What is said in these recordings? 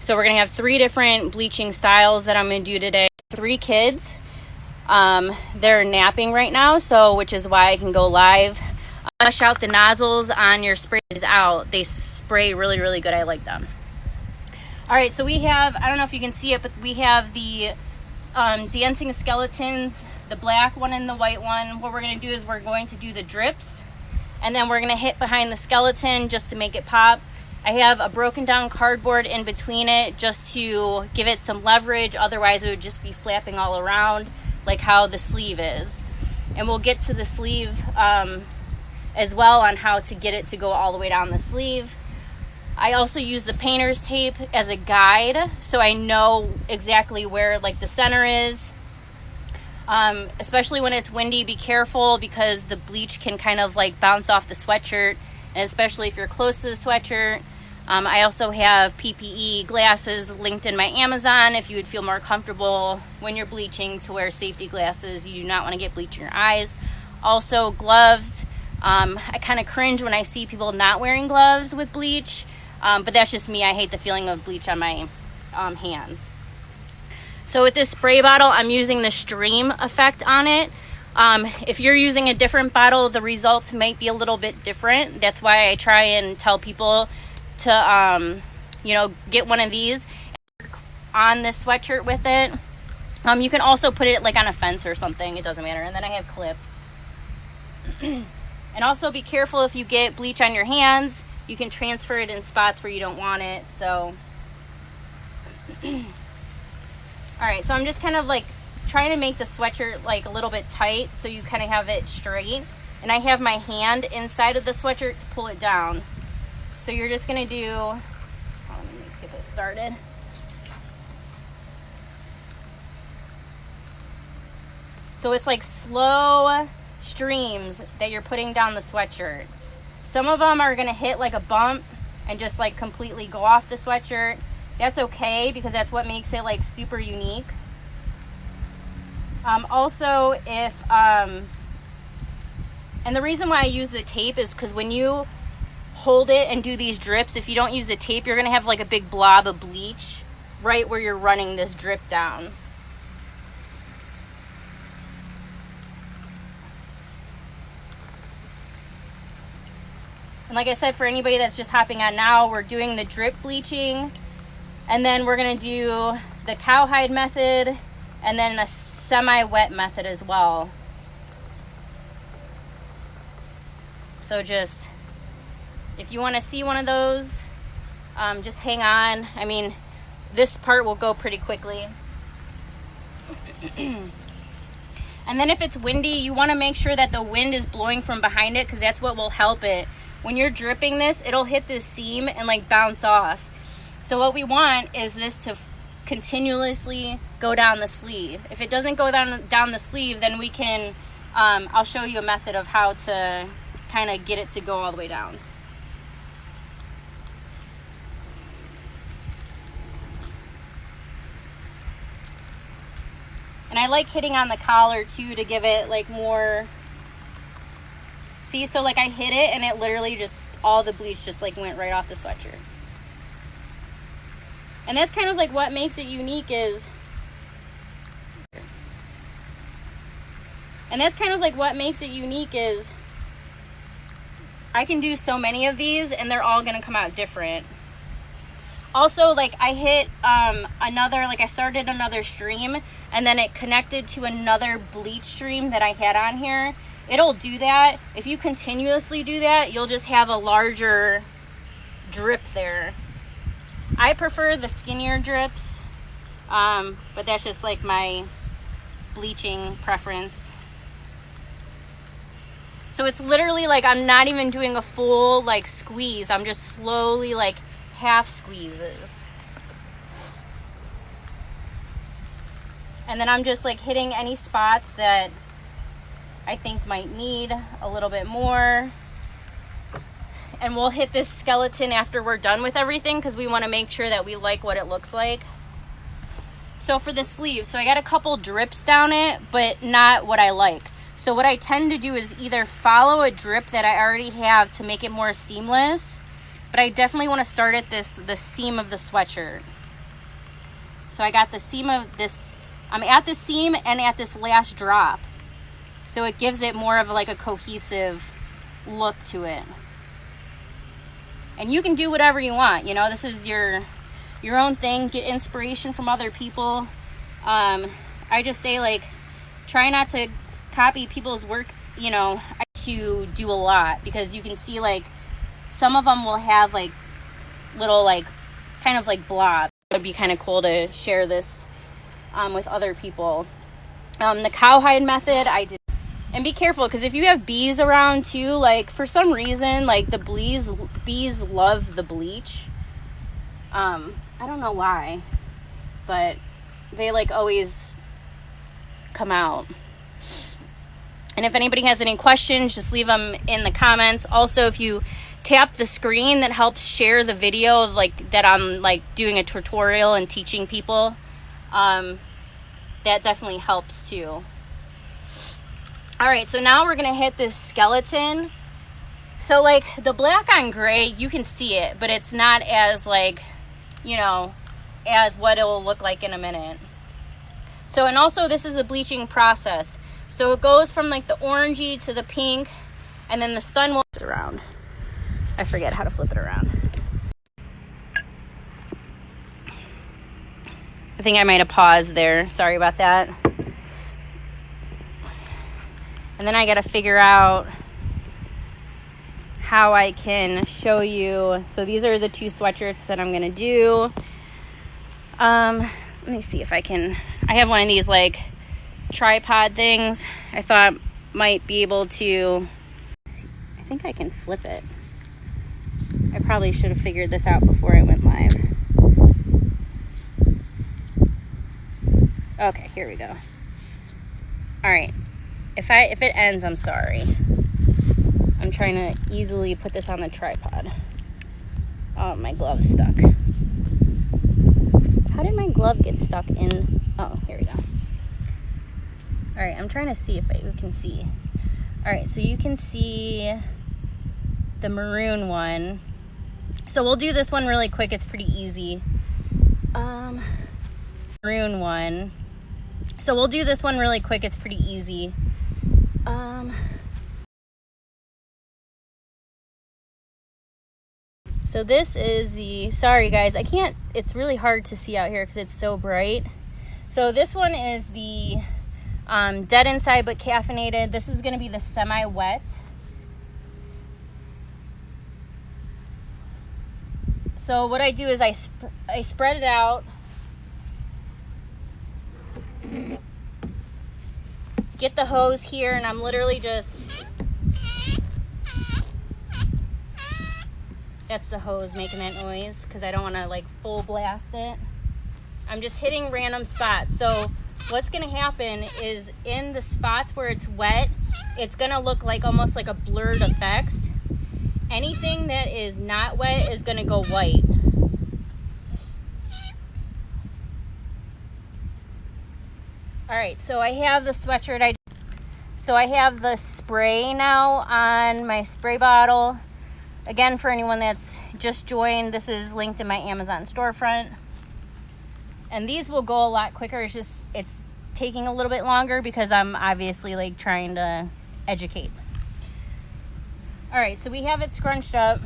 So we're gonna have 3 different bleaching styles that I'm gonna do today. 3 kids. They're napping right now, so which is why I can go live. Flush out the nozzles on your sprays out. They spray really, really good. I like them. All right, so we have, I don't know if you can see it, but we have the dancing skeletons, the black one and the white one. What we're gonna do is we're going to do the drips, and then we're gonna hit behind the skeleton just to make it pop. I have a broken down cardboard in between it just to give it some leverage. Otherwise it would just be flapping all around like how the sleeve is. And we'll get to the sleeve as well on how to get it to go all the way down the sleeve. I also use the painter's tape as a guide so I know exactly where like the center is. Especially when it's windy, be careful because the bleach can kind of like bounce off the sweatshirt, and especially if you're close to the sweatshirt. I also have PPE glasses linked in my Amazon if you would feel more comfortable when you're bleaching to wear safety glasses. You do not want to get bleach in your eyes. Also gloves. I kind of cringe when I see people not wearing gloves with bleach, but that's just me. I hate the feeling of bleach on my hands. So with this spray bottle, I'm using the stream effect on it. If you're using a different bottle, the results might be a little bit different. That's why I try and tell people to, get one of these on this sweatshirt with it. You can also put it like on a fence or something. It doesn't matter. And then I have clips. And also be careful if you get bleach on your hands. You can transfer it in spots where you don't want it. So, all right. So I'm just kind of like trying to make the sweatshirt like a little bit tight so you kind of have it straight. And I have my hand inside of the sweatshirt to pull it down. So you're just gonna do, let me get this started. So it's like slow streams that you're putting down the sweatshirt. Some of them are gonna hit like a bump and just like completely go off the sweatshirt. That's okay because that's what makes it like super unique. Also, if, and the reason why I use the tape is because when you hold it and do these drips, if you don't use the tape, you're gonna have like a big blob of bleach right where you're running this drip down. And like I said, for anybody that's just hopping on now, we're doing the drip bleaching, and then we're gonna do the cowhide method and then a semi-wet method as well. So just, if you want to see one of those, just hang on. I mean, this part will go pretty quickly. And then if it's windy, you want to make sure that the wind is blowing from behind it because that's what will help it. When you're dripping this, it'll hit this seam and like bounce off. So what we want is this to continuously go down the sleeve. If it doesn't go down the sleeve, then we can, I'll show you a method of how to kind of get it to go all the way down. And I like hitting on the collar too to give it like more, see, so like I hit it and it literally just, all the bleach just like went right off the sweatshirt. And that's kind of like what makes it unique is, I can do so many of these and they're all gonna come out different. Also, like I hit I started another stream and then it connected to another bleach stream that I had on here. It'll do that. If you continuously do that, you'll just have a larger drip there. I prefer the skinnier drips, but that's just like my bleaching preference. So it's literally like I'm not even doing a full like squeeze. I'm just slowly like half squeezes. And then I'm just like hitting any spots that I think might need a little bit more. And we'll hit this skeleton after we're done with everything because we want to make sure that we like what it looks like. So for the sleeve, so I got a couple drips down it, but not what I like. So what I tend to do is either follow a drip that I already have to make it more seamless, but I definitely want to start at the seam of the sweatshirt. So I got the seam of this, I'm at the seam and at this last drop. So it gives it more of like a cohesive look to it. And you can do whatever you want, you know, this is your own thing. Get inspiration from other people. I just say, like, try not to copy people's work, you know, to do a lot, because you can see, like, some of them will have like little, like, kind of like blobs. It would be kind of cool to share this with other people. The cowhide method, I did. And be careful, because if you have bees around too, like, for some reason, like, the bees love the bleach. I don't know why, but they, like, always come out. And if anybody has any questions, just leave them in the comments. Also, if you tap the screen, that helps share the video of, like, that I'm, like, doing a tutorial and teaching people. That definitely helps too. All right, so now we're gonna hit this skeleton. So, like, the black on gray, you can see it, but it's not as, like, you know, as what it will look like in a minute. So, and also this is a bleaching process. So it goes from, like, the orangey to the pink, and then the sun will flip it around. I forget how to flip it around. I think I might have paused there. Sorry about that. And then I got to figure out how I can show you. So these are the two sweatshirts that I'm going to do. Let me see if I can. I have one of these, like, tripod things. I thought might be able to. I think I can flip it. I probably should have figured this out before I went live. Okay, here we go. All right. If it ends, I'm sorry. I'm trying to easily put this on the tripod. Oh, my glove's stuck. How did my glove get stuck in? Oh, here we go. All right, I'm trying to see if you can see. All right, so you can see the maroon one. So we'll do this one really quick. It's pretty easy. Maroon one. So we'll do this one really quick. It's pretty easy. So this is the, sorry guys, I can't, it's really hard to see out here because it's so bright. So this one is the dead inside but caffeinated. This is going to be the semi-wet. So what I do is I spread it out. Get the hose here, and I'm literally just, that's the hose making that noise because I don't want to, like, full blast it. I'm just hitting random spots. So what's going to happen is in the spots where it's wet, it's going to look like almost like a blurred effects. Anything that is not wet is going to go white. All right, so I have the sweatshirt. So I have the spray now on my spray bottle. Again, for anyone that's just joined, this is linked in my Amazon storefront. And these will go a lot quicker. It's just, it's taking a little bit longer because I'm obviously, like, trying to educate. All right, so we have it scrunched up.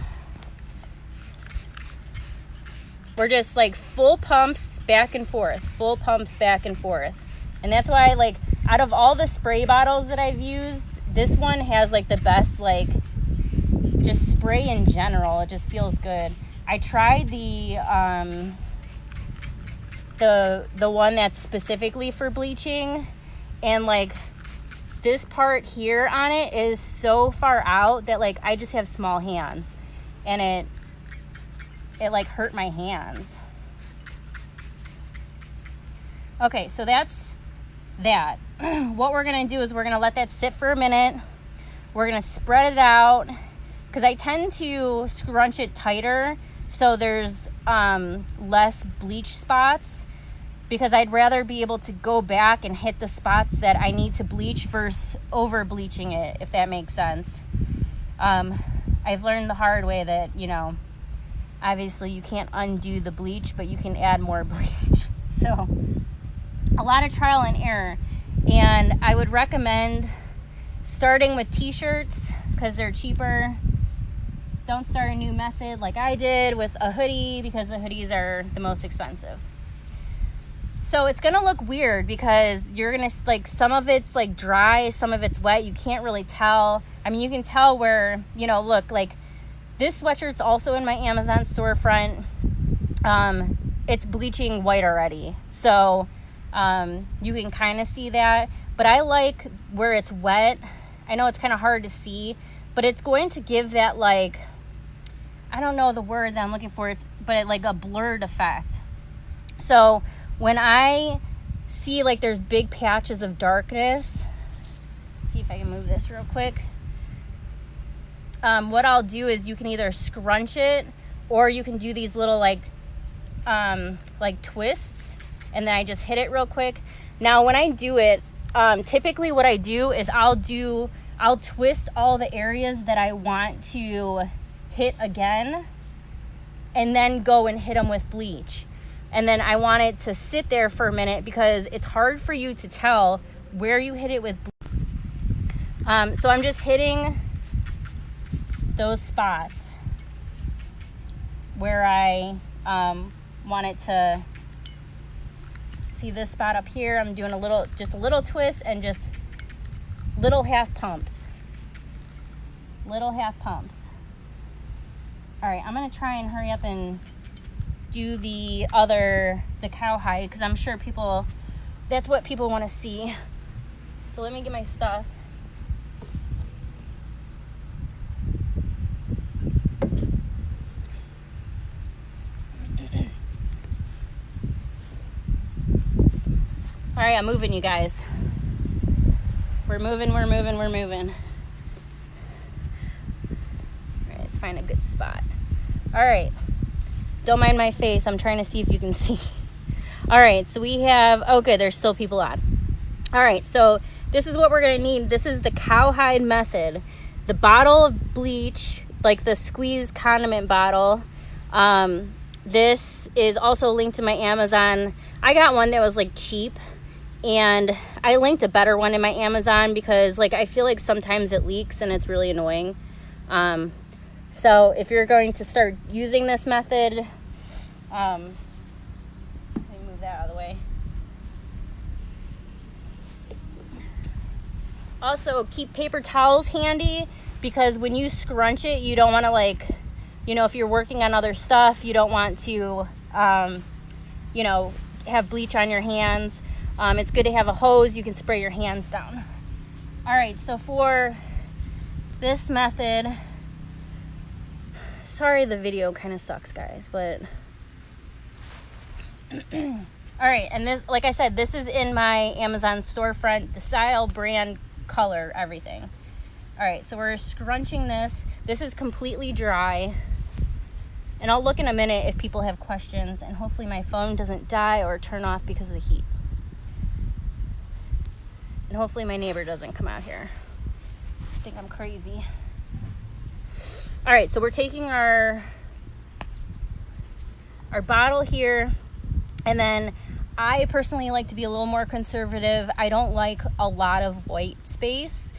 We're just, like, full pumps back and forth, full pumps back and forth. And that's why, like, out of all the spray bottles that I've used, this one has, like, the best, like, just spray in general. It just feels good. I tried the one that's specifically for bleaching, and, like, this part here on it is so far out that, like, I just have small hands, and it like hurt my hands. Okay, so that's that. What we're gonna do is we're gonna let that sit for a minute. We're gonna spread it out because I tend to scrunch it tighter so there's less bleach spots, because I'd rather be able to go back and hit the spots that I need to bleach versus over bleaching it, if that makes sense. I've learned the hard way that, you know, obviously you can't undo the bleach, but you can add more bleach. So a lot of trial and error, and I would recommend starting with t-shirts because they're cheaper. Don't start a new method like I did with a hoodie, because the hoodies are the most expensive. So it's gonna look weird because you're gonna, like, some of it's like dry, some of it's wet. You can't really tell. I mean, you can tell where, you know, look, like this sweatshirt's also in my Amazon storefront. It's bleaching white already. So you can kind of see that, but I like where it's wet. I know it's kind of hard to see, but it's going to give that, like, I don't know the word that I'm looking for, but like a blurred effect. So when I see like there's big patches of darkness, see if I can move this real quick. What I'll do is you can either scrunch it, or you can do these little like twists, and then I just hit it real quick. Now when I do it, typically what I do is I'll twist all the areas that I want to hit again, and then go and hit them with bleach. And then I want it to sit there for a minute because it's hard for you to tell where you hit it with bleach. So I'm just hitting those spots where I want it to, see this spot up here. I'm doing just a little twist and just little half pumps. Little half pumps. All right, I'm gonna try and hurry up and do the cowhide, because I'm sure that's what people want to see. So let me get my stuff. All right, I'm moving, you guys. We're moving. All right, let's find a good spot. All right, don't mind my face. I'm trying to see if you can see. All right, so we have, oh good, there's still people on. All right, so this is what we're gonna need. This is the Cowhide method. The bottle of bleach, like the squeeze condiment bottle. This is also linked to my Amazon. I got one that was like cheap, and I linked a better one in my Amazon because, like, I feel like sometimes it leaks and it's really annoying. So if you're going to start using this method, let me move that out of the way. Also, keep paper towels handy, because when you scrunch it, you don't want to, like, you know, if you're working on other stuff, you don't want to, you know, have bleach on your hands. It's good to have a hose. You can spray your hands down. All right, so for this method, sorry the video kind of sucks, guys, but all right, and this, like I said, this is in my Amazon storefront, the style, brand, color, everything. All right, so we're scrunching this. This is completely dry, and I'll look in a minute if people have questions, and hopefully my phone doesn't die or turn off because of the heat. And hopefully my neighbor doesn't come out here. I think I'm crazy. All right, so we're taking our bottle here, and then I personally like to be a little more conservative. I don't like a lot of white space.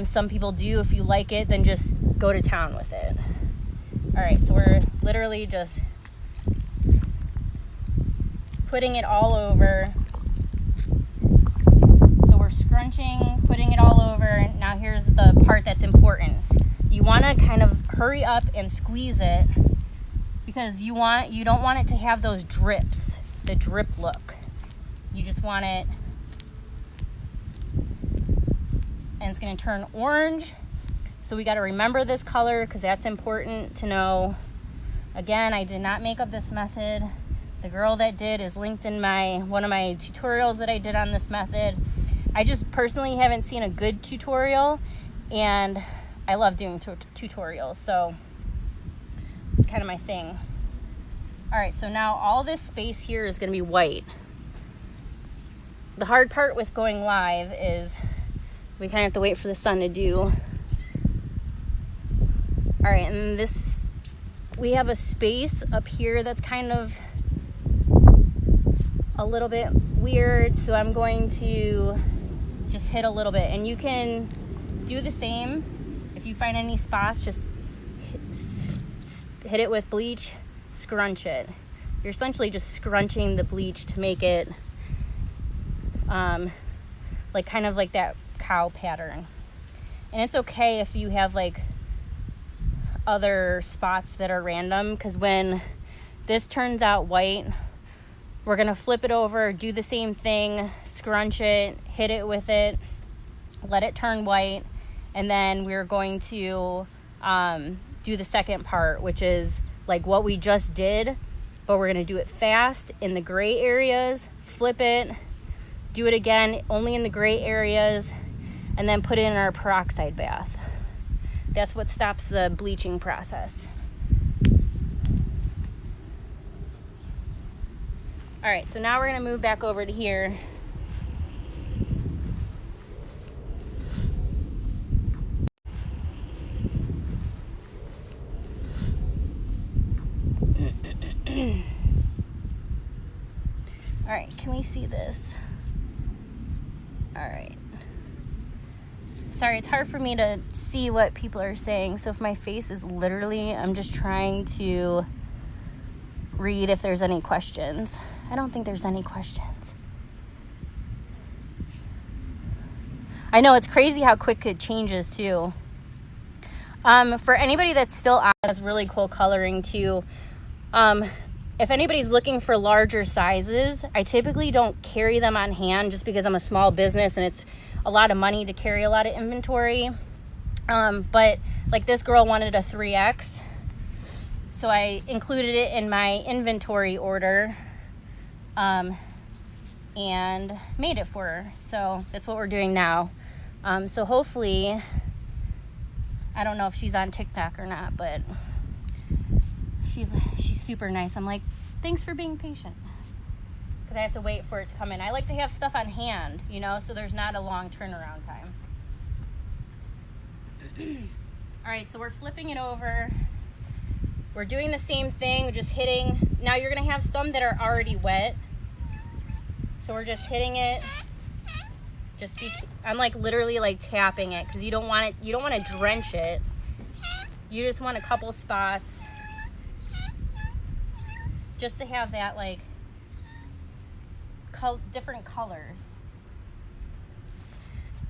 Some people do. If you like it, then just go to town with it. All right, so we're literally just putting it all over. So we're scrunching, putting it all over. Now here's the part that's important. You want to kind of hurry up and squeeze it, because you don't want it to have those drips, the drip look. You just want it, and it's going to turn orange. So we got to remember this color, because that's important to know. Again, I did not make up this method. The girl that did is linked in one of my tutorials that I did on this method. I just personally haven't seen a good tutorial, and I love doing tutorials, so it's kind of my thing. All right, so now all this space here is going to be white. The hard part with going live is we kind of have to wait for the sun to do. All right, and we have a space up here that's kind of a little bit weird, so I'm going to just hit a little bit. And you can do the same. If you find any spots, just hit it with bleach, scrunch it. You're essentially just scrunching the bleach to make it like kind of like that cow pattern. And it's okay if you have like other spots that are random, because when this turns out white, we're gonna flip it over, do the same thing, scrunch it, hit it with it, let it turn white, and then we're going to do the second part, which is like what we just did, but we're gonna do it fast in the gray areas, flip it, do it again only in the gray areas, and then put it in our peroxide bath. That's what stops the bleaching process. All right, so now we're gonna move back over to here. All right, can we see this? All right. Sorry, it's hard for me to see what people are saying. So if my face is literally, I'm just trying to read if there's any questions. I don't think there's any questions. I know, it's crazy how quick it changes too. For anybody that's still on, that's really cool coloring too. If anybody's looking for larger sizes, I typically don't carry them on hand just because I'm a small business and it's a lot of money to carry a lot of inventory. But like this girl wanted a 3X, so I included it in my inventory order and made it for her. So that's what we're doing now. So hopefully, I don't know if she's on TikTok or not, but she's super nice. I'm like, thanks for being patient, because I have to wait for it to come in. I like to have stuff on hand, you know, so there's not a long turnaround time. All right, so we're flipping it over. We're doing the same thing, just hitting. Now you're gonna have some that are already wet, so we're just hitting it. I'm like literally like tapping it, because you don't want to drench it. You just want a couple spots just to have that like different colors,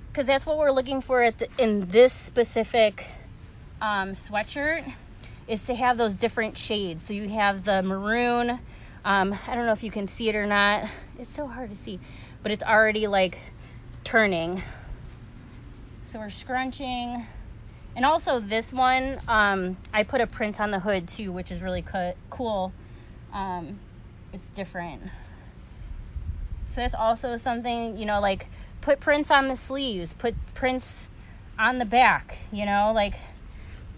because that's what we're looking for in this specific sweatshirt, is to have those different shades. So you have the maroon, I don't know if you can see it or not, it's so hard to see, but it's already like turning. So we're scrunching. And also this one, I put a print on the hood too, which is really cool. It's different. So that's also something, you know, like put prints on the sleeves, put prints on the back, you know, like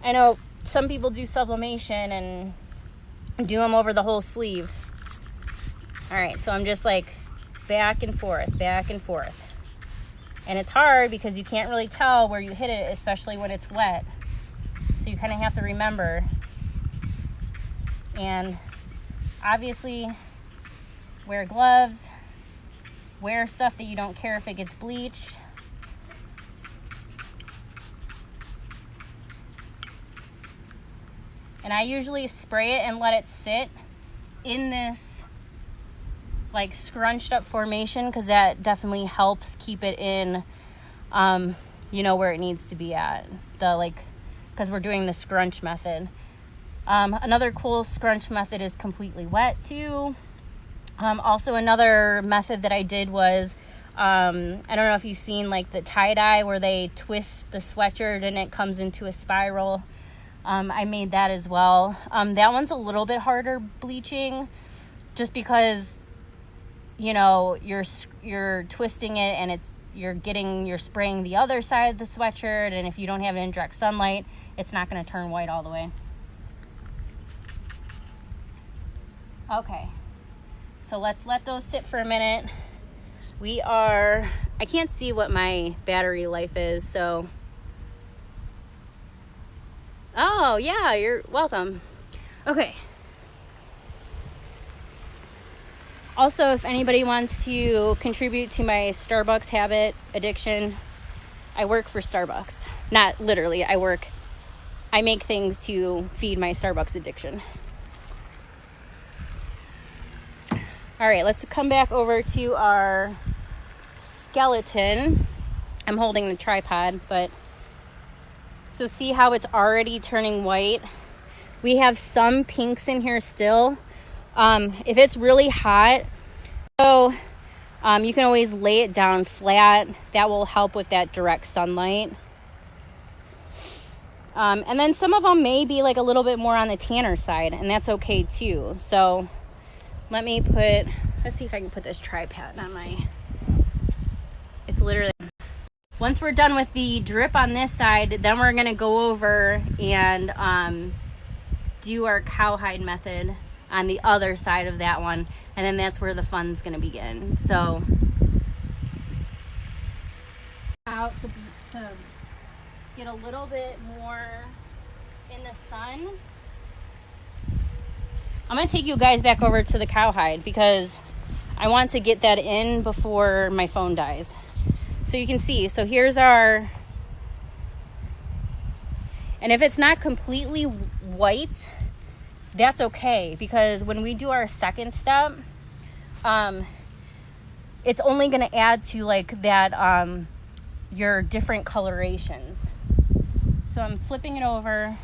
I know some people do sublimation and do them over the whole sleeve. All right, so I'm just like back and forth. And it's hard because you can't really tell where you hit it, especially when it's wet. So you kind of have to remember. And obviously, wear gloves, wear stuff that you don't care if it gets bleached. And I usually spray it and let it sit in this like scrunched up formation, because that definitely helps keep it in, you know, where it needs to be at. Because we're doing the scrunch method. Another cool scrunch method is completely wet too. Also another method that I did was, I don't know if you've seen like the tie-dye where they twist the sweatshirt and it comes into a spiral. I made that as well. That one's a little bit harder bleaching, just because, you know, you're twisting it and you're spraying the other side of the sweatshirt, and if you don't have it in direct sunlight, it's not going to turn white all the way. Okay, so let's let those sit for a minute. I can't see what my battery life is, so. Oh, yeah, you're welcome. Okay. Also, if anybody wants to contribute to my Starbucks habit addiction, I work for Starbucks. Not literally, I make things to feed my Starbucks addiction. All right, let's come back over to our skeleton. I'm holding the tripod, but so see how it's already turning white? We have some pinks in here still. If it's really hot, so you can always lay it down flat. That will help with that direct sunlight. And then some of them may be like a little bit more on the tanner side, and that's okay too. So let's see if I can put this tripod on it's literally, once we're done with the drip on this side, then we're gonna go over and do our cowhide method on the other side of that one, and then that's where the fun's gonna begin. So out to get a little bit more in the sun. I'm gonna take you guys back over to the cowhide because I want to get that in before my phone dies. So you can see, so here's our, and if it's not completely white, that's okay, because when we do our second step, it's only going to add to like that, your different colorations. So I'm flipping it over.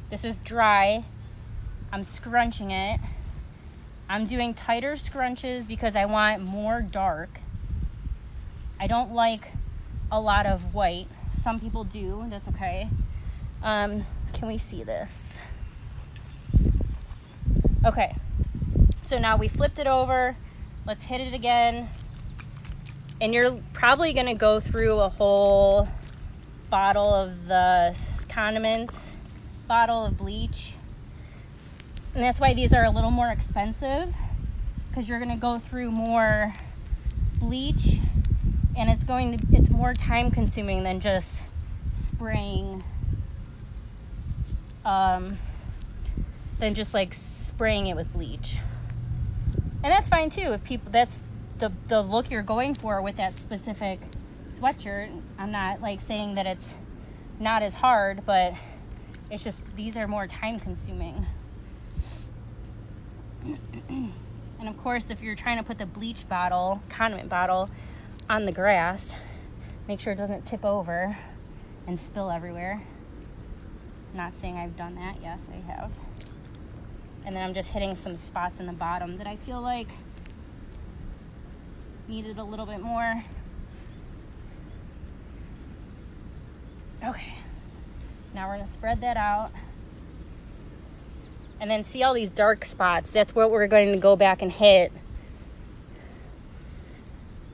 This is dry. I'm scrunching it. I'm doing tighter scrunches because I want more dark. I don't like a lot of white. Some people do, that's okay. Can we see this? Okay, so now we flipped it over. Let's hit it again. And you're probably gonna go through a whole bottle of the condiments, bottle of bleach. And that's why these are a little more expensive, because you're gonna go through more bleach, and it's more time consuming than just spraying, spraying it with bleach. And that's fine too, if people, that's the look you're going for with that specific sweatshirt. I'm not like saying that it's not as hard, but it's just these are more time consuming. And of course, if you're trying to put the bleach bottle, condiment bottle, on the grass, make sure it doesn't tip over and spill everywhere. Not saying I've done that. Yes, I have. And then I'm just hitting some spots in the bottom that I feel like needed a little bit more. Okay, now we're gonna spread that out. And then see all these dark spots? That's what we're going to go back and hit.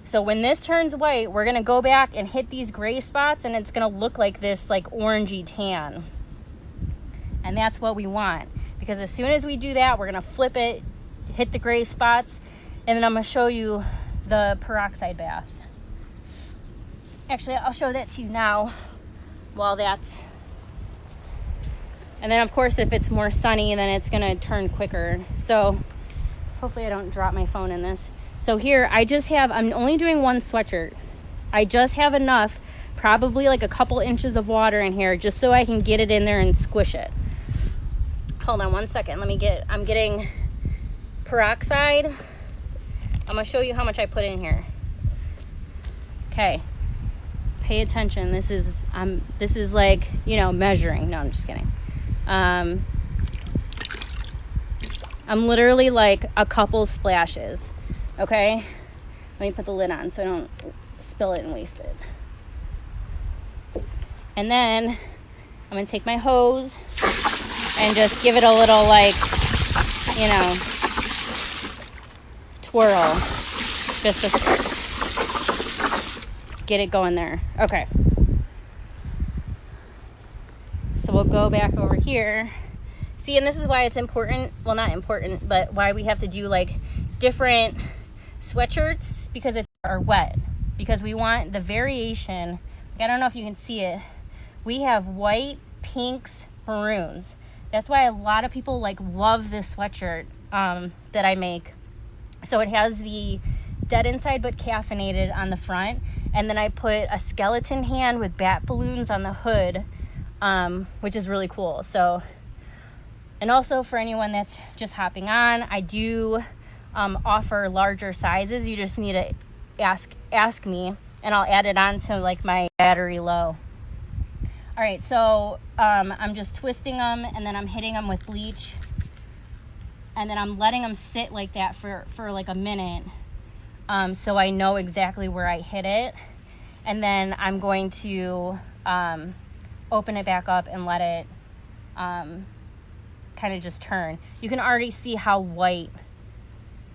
So when this turns white, we're gonna go back and hit these gray spots, and it's gonna look like this like orangey tan. And that's what we want, because as soon as we do that, we're gonna flip it, hit the gray spots, and then I'm gonna show you the peroxide bath. Actually, I'll show that to you now while that's, and then of course if it's more sunny, then it's gonna turn quicker. So hopefully I don't drop my phone in this. So here I'm only doing one sweatshirt. I just have enough, probably like a couple inches of water in here, just so I can get it in there and squish it. Hold on one second, I'm getting peroxide. I'm gonna show you how much I put in here. Okay, pay attention. This is like, you know, measuring. No, I'm just kidding. I'm literally like a couple splashes. Okay, let me put the lid on so I don't spill it and waste it. And then I'm gonna take my hose and just give it a little, like, you know, twirl, just to get it going there. Okay, so we'll go back over here. See, and this is why it's important, well, not important, but why we have to do like different sweatshirts, because it's are wet, because we want the variation. I don't know if you can see it. We have white, pinks, maroons. That's why a lot of people like love this sweatshirt, that I make. So it has the dead inside but caffeinated on the front, and then I put a skeleton hand with bat balloons on the hood, which is really cool. So, and also for anyone that's just hopping on, I do offer larger sizes. You just need to ask me, and I'll add it on to like my battery low. All right, so I'm just twisting them, and then I'm hitting them with bleach, and then I'm letting them sit like that for like a minute, so I know exactly where I hit it. And then I'm going to open it back up and let it kind of just turn. You can already see how white,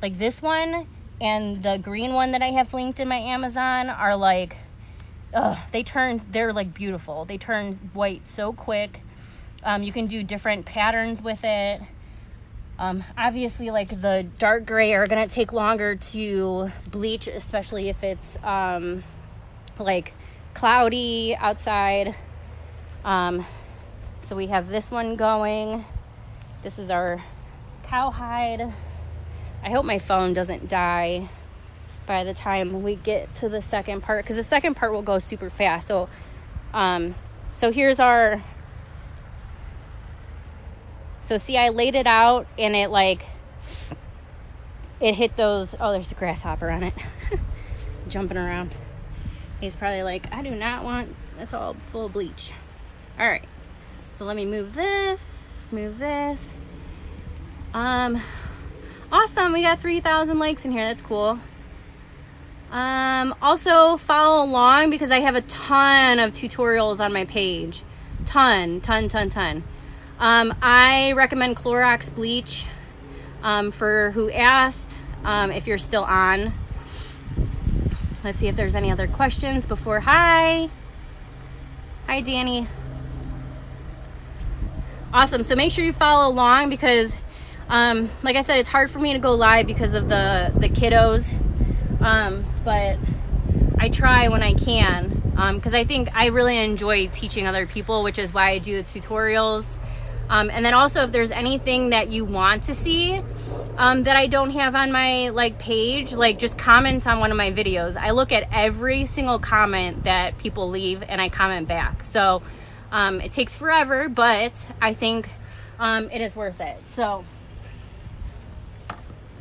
like this one and the green one that I have linked in my Amazon are like, they're like beautiful. They turn white so quick. You can do different patterns with it. Obviously, like the dark gray are gonna take longer to bleach, especially if it's like cloudy outside. So we have this one going. This is our Cowhide. I hope my phone doesn't die by the time we get to the second part, because the second part will go super fast. So so here's our, so see, I laid it out and it hit those, oh, there's a grasshopper on it jumping around. He's probably like, I do not want, that's all full of bleach. All right, so let me move this. Awesome, we got 3,000 likes in here. That's cool. Also follow along because I have a ton of tutorials on my page. Ton. I recommend Clorox bleach for who asked, if you're still on. Let's see if there's any other questions before. Hi Danny. Awesome, so make sure you follow along because like I said, it's hard for me to go live because of the kiddos, but I try when I can, because I think I really enjoy teaching other people, which is why I do the tutorials. And then also, if there's anything that you want to see that I don't have on my page, just comment on one of my videos. I look at every single comment that people leave and I comment back. So it takes forever, but I think it is worth it. So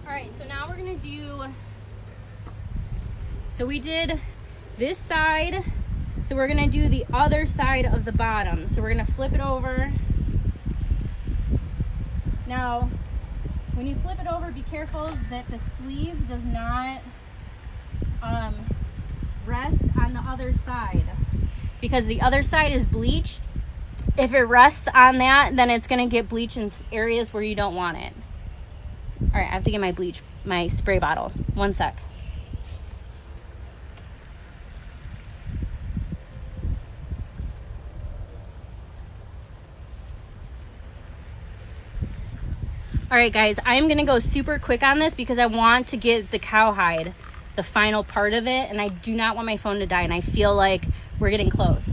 all right, so now we're gonna do, so we did this side, so we're gonna do the other side of the bottom. So we're gonna flip it over. Now, when you flip it over, be careful that the sleeve does not rest on the other side, because the other side is bleached. If it rests on that, then it's gonna get bleach in areas where you don't want it. All right, I have to get my spray bottle. One sec. All right, guys, I'm gonna go super quick on this because I want to get the Cowhide, the final part of it, and I do not want my phone to die, and I feel like we're getting close.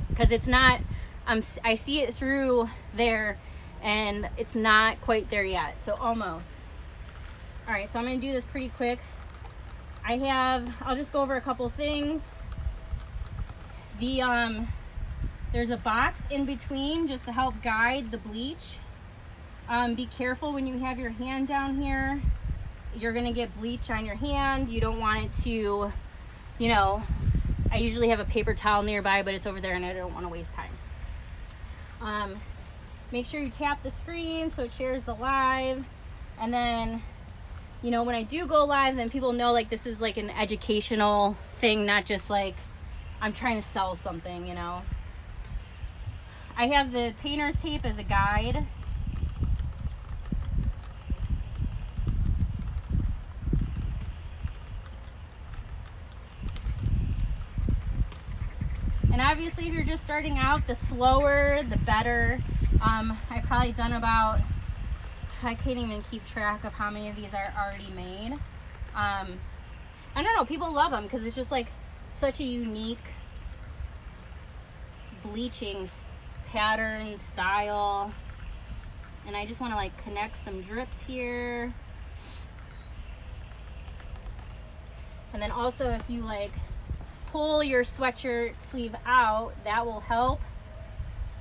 Because it's not, I see it through there, and it's not quite there yet, so almost. All right, so I'm gonna do this pretty quick. I'll just go over a couple things. There's a box in between just to help guide the bleach. Be careful when you have your hand down here. You're gonna get bleach on your hand. You don't want it to, I usually have a paper towel nearby, but it's over there and I don't wanna waste time. Make sure you tap the screen so it shares the live. And then, when I do go live, then people know this is an educational thing, not just I'm trying to sell something, I have the painter's tape as a guide. And obviously, if you're just starting out, the slower, the better. I've probably done about, I can't even keep track of how many of these are already made. I don't know, people love them because it's just such a unique bleaching pattern, style. And I just want to like connect some drips here. And then also if you like pull your sweatshirt sleeve out, that will help.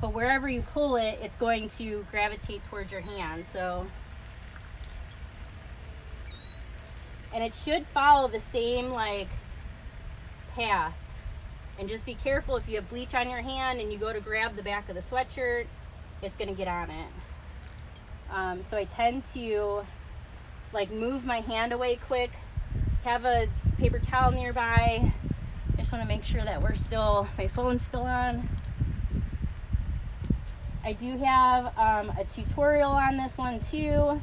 But wherever you pull it, it's going to gravitate towards your hand. So, and it should follow the same like path. And just be careful if you have bleach on your hand and you go to grab the back of the sweatshirt, it's gonna get on it. So I tend to like move my hand away quick, have a paper towel nearby. I just want to make sure that my phone's still on. I do have a tutorial on this one too.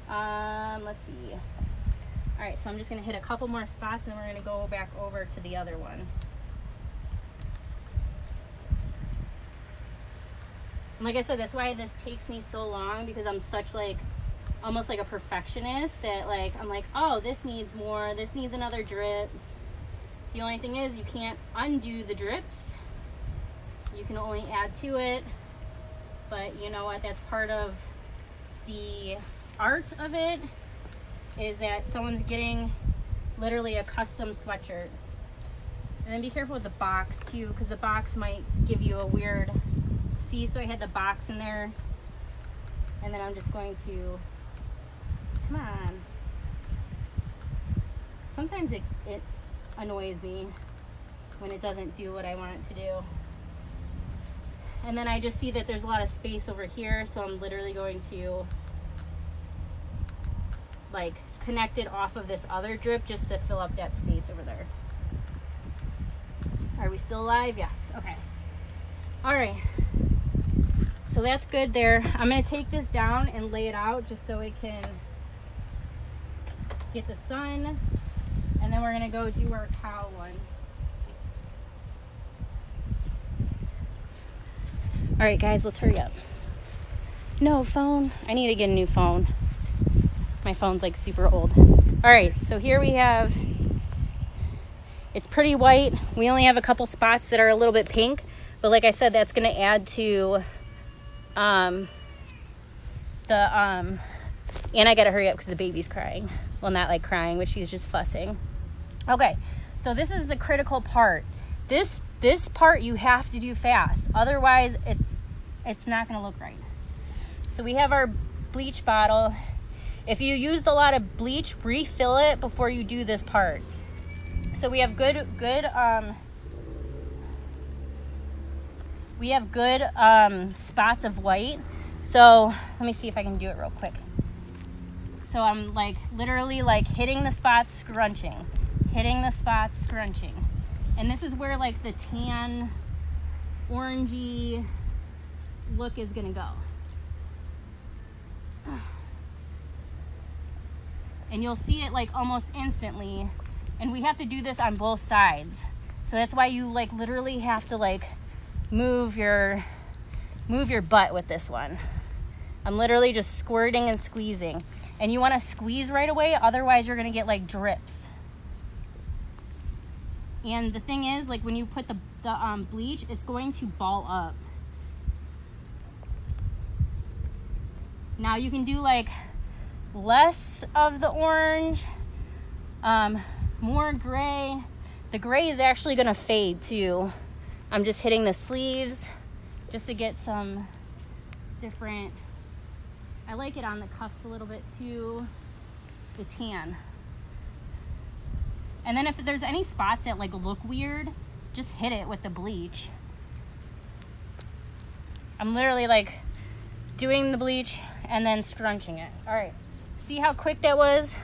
Let's see. All right, so I'm just gonna hit a couple more spots and we're gonna go back over to the other one. And like I said, that's why this takes me so long, because I'm such like, almost like a perfectionist, that like, I'm like, oh, this needs more, this needs another drip. The only thing is you can't undo the drips. You can only add to it. But you know what, that's part of the art of it, is that someone's getting literally a custom sweatshirt. And then be careful with the box too, because the box might give you a weird, see, so I had the box in there. And then I'm just going to, come on. Sometimes it annoys me when it doesn't do what I want it to do. And then I just see that there's a lot of space over here, so I'm literally going to like connect it off of this other drip just to fill up that space over there. Are we still live? Yes. Okay. All right. So that's good there. I'm going to take this down and lay it out just so it can get the sun. And then we're going to go do our cow one. All right, guys, let's hurry up. No phone. I need to get a new phone. My phone's like super old. All right, so here we have, it's pretty white. We only have a couple spots that are a little bit pink, but like I said, that's going to add to and I gotta hurry up because the baby's crying. Well, not like crying, but she's just fussing. Okay, so this is the critical part. This part you have to do fast, otherwise it's not gonna look right. So we have our bleach bottle. If you used a lot of bleach, refill it before you do this part. So we have good spots of white. So let me see if I can do it real quick. So I'm like literally like hitting the spots, scrunching, hitting the spots, scrunching. And this is where like the tan orangey look is gonna go. And you'll see it like almost instantly. And we have to do this on both sides. So that's why you like literally have to like move your butt with this one. I'm literally just squirting and squeezing. And you want to squeeze right away, otherwise you're going to get like drips. And the thing is, like when you put the bleach, it's going to ball up. Now you can do like less of the orange, more gray. The gray is actually going to fade too. I'm just hitting the sleeves just to get some different, I like it on the cuffs a little bit too, the tan. And then if there's any spots that like look weird, just hit it with the bleach. I'm literally like doing the bleach and then scrunching it. All right, see how quick that was?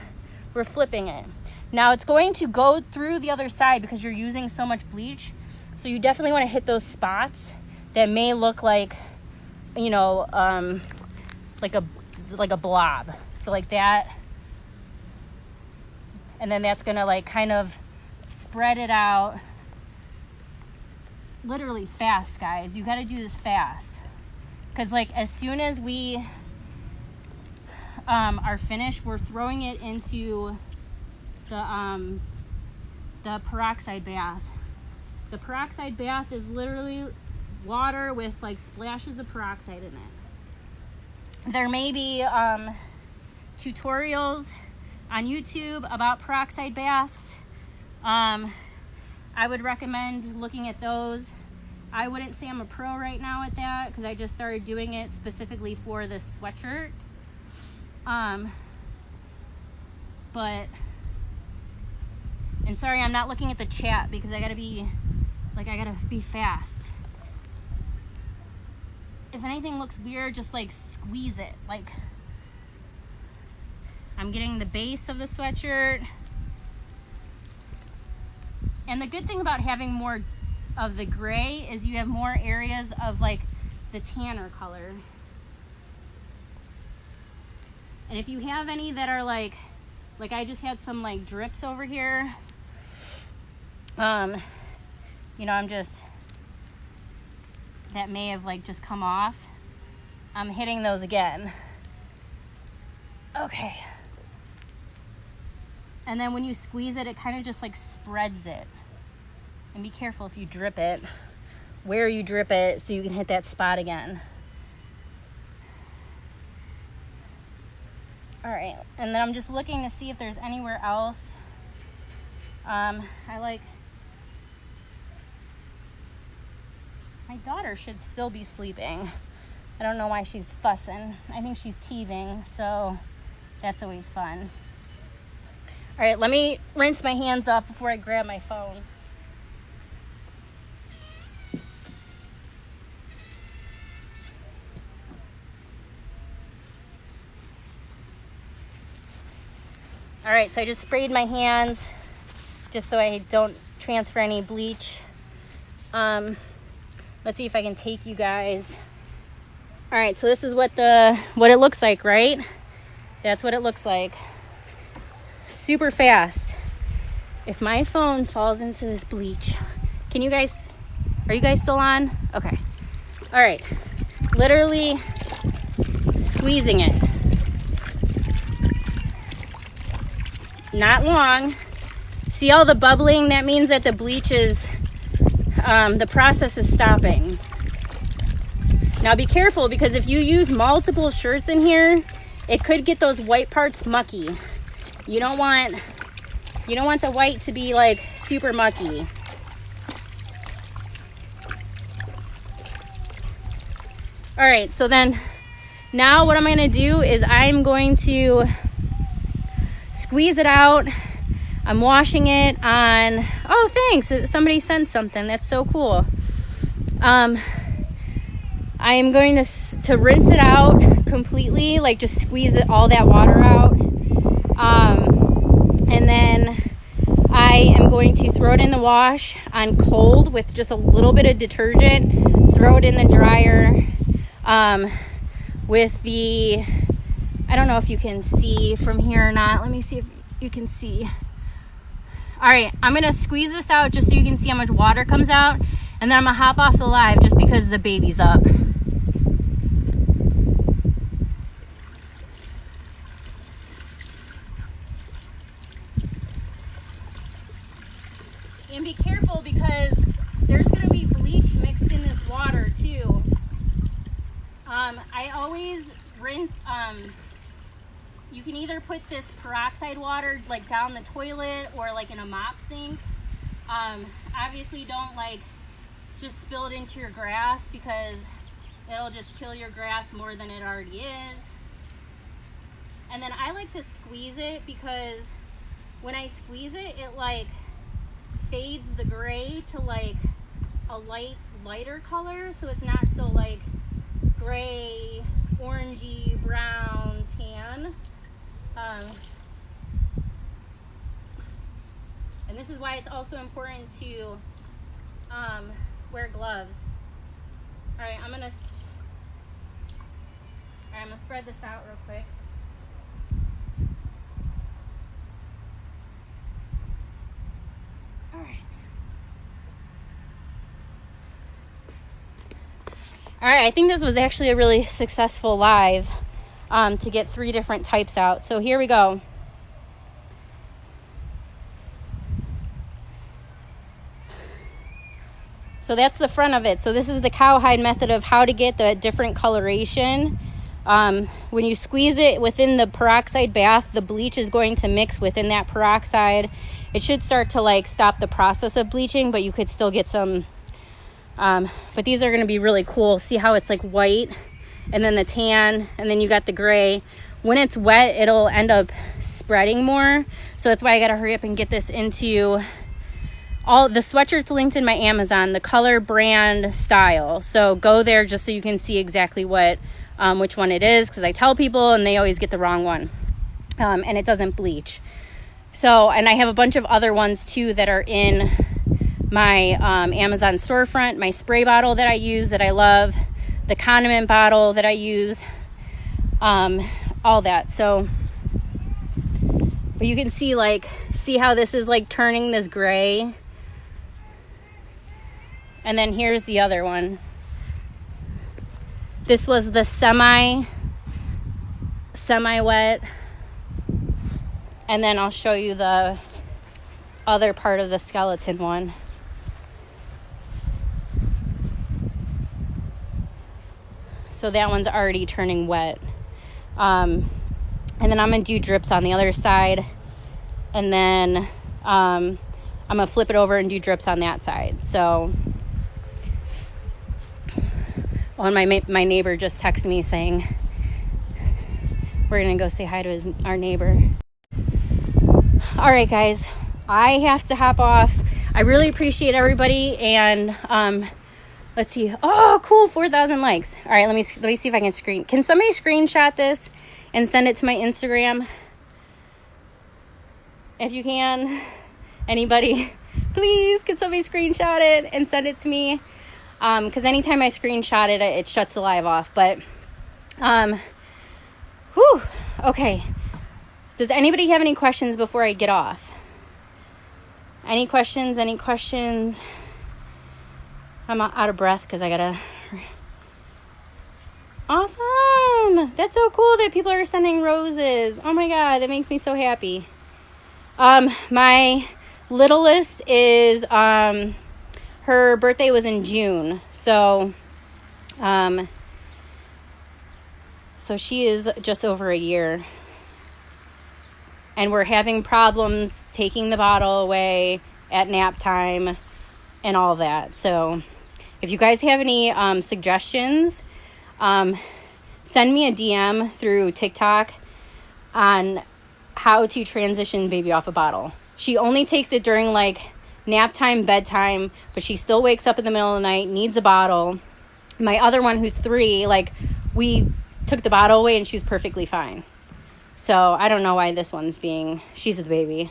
We're flipping it. Now it's going to go through the other side because you're using so much bleach. So you definitely want to hit those spots that may look like, you know, like a blob. So like that. And then that's gonna like kind of spread it out. Literally fast, guys. You gotta do this fast. Because like as soon as we are finished, we're throwing it into the peroxide bath. The peroxide bath is literally water with like splashes of peroxide in it. There may be tutorials on YouTube about peroxide baths. I would recommend looking at those. I wouldn't say I'm a pro right now at that because I just started doing it specifically for this sweatshirt. But, and sorry, I'm not looking at the chat because I gotta be fast. If anything looks weird, just like squeeze it. Like, I'm getting the base of the sweatshirt. And the good thing about having more of the gray is you have more areas of like the tanner color. And if you have any that are like I just had some like drips over here, you know, that may have like just come off. I'm hitting those again. Okay. And then when you squeeze it, it kind of just like spreads it. And be careful if you drip it, where you drip it, so you can hit that spot again. All right, and then I'm just looking to see if there's anywhere else. My daughter should still be sleeping. I don't know why she's fussing. I think she's teething, so that's always fun. All right, let me rinse my hands off before I grab my phone. All right, so I just sprayed my hands just so I don't transfer any bleach. Let's see if I can take you guys. All right, so this is what it looks like, right? That's what it looks like. Super fast. If my phone falls into this bleach, are you guys still on? Okay. All right, literally squeezing it. Not long. See all the bubbling? That means that the bleach is, the process is stopping. Now be careful, because if you use multiple shirts in here, it could get those white parts mucky. You don't want the white to be like super mucky. All right, so then now what I'm gonna do is I'm going to squeeze it out. I'm washing it on, oh thanks, somebody sent something, that's so cool. I am going to rinse it out completely, like just squeeze it, all that water out. And then I am going to throw it in the wash on cold with just a little bit of detergent, throw it in the dryer with the, I don't know if you can see from here or not. Let me see if you can see. All right, I'm gonna squeeze this out just so you can see how much water comes out, and then I'm gonna hop off the live just because the baby's up. And be careful because there's gonna be bleach mixed in this water too. I always rinse, you can either put this peroxide water like down the toilet or like in a mop sink. Obviously don't like just spill it into your grass because it'll just kill your grass more than it already is. And then I like to squeeze it because when I squeeze it, it like fades the gray to like a lighter color, so it's not so like gray, orangey, brown, tan. And this is why it's also important to wear gloves. All right, I'm gonna spread this out real quick. All right. All right, I think this was actually a really successful live to get 3 different types out. So here we go. So that's the front of it. So this is the Cowhide method of how to get the different coloration. When you squeeze it within the peroxide bath, the bleach is going to mix within that peroxide. It should start to like stop the process of bleaching, but you could still get some, but these are going to be really cool. See how it's like white and then the tan and then you got the gray. When it's wet, it'll end up spreading more. So that's why I got to hurry up and get this into all the sweatshirts linked in my Amazon, the color, brand, style. So go there just so you can see exactly what, which one it is, because I tell people and they always get the wrong one. And it doesn't bleach. So, and I have a bunch of other ones too that are in my Amazon storefront, my spray bottle that I use that I love, the condiment bottle that I use, all that. So, but you can see see how this is like turning this gray. And then here's the other one. This was the semi-wet. And then I'll show you the other part of the skeleton one. So that one's already turning wet. And then I'm going to do drips on the other side. And then I'm going to flip it over and do drips on that side. So, and my neighbor just texted me saying, we're going to go say hi to our neighbor. All right, guys, I have to hop off. I really appreciate everybody. And let's see. Oh, cool. 4,000 likes. All right, let me see if I can Can somebody screenshot this and send it to my Instagram? If you can, anybody, please, can somebody screenshot it and send it to me? Because anytime I screenshot it, it shuts the live off. But, whew, okay. Does anybody have any questions before I get off? Any questions? Any questions? I'm out of breath because I gotta... Awesome! That's so cool that people are sending roses. Oh my God, that makes me so happy. My littlest is, her birthday was in June. So she is just over a year. And we're having problems taking the bottle away at nap time and all that. So if you guys have any suggestions, send me a DM through TikTok on how to transition baby off a bottle. She only takes it during like nap time, bedtime, but she still wakes up in the middle of the night, needs a bottle. My other one who's 3, we took the bottle away and she's perfectly fine. So I don't know why this one's she's the baby.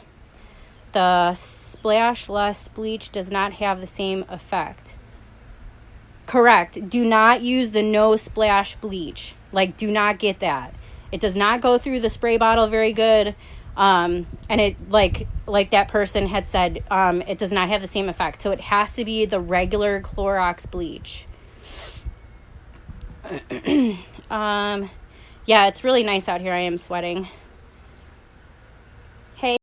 The splash less bleach does not have the same effect. Correct. Do not use the no splash bleach. Do not get that. It does not go through the spray bottle very good. And it, like that person had said, it does not have the same effect. So it has to be the regular Clorox bleach. Yeah, it's really nice out here. I am sweating.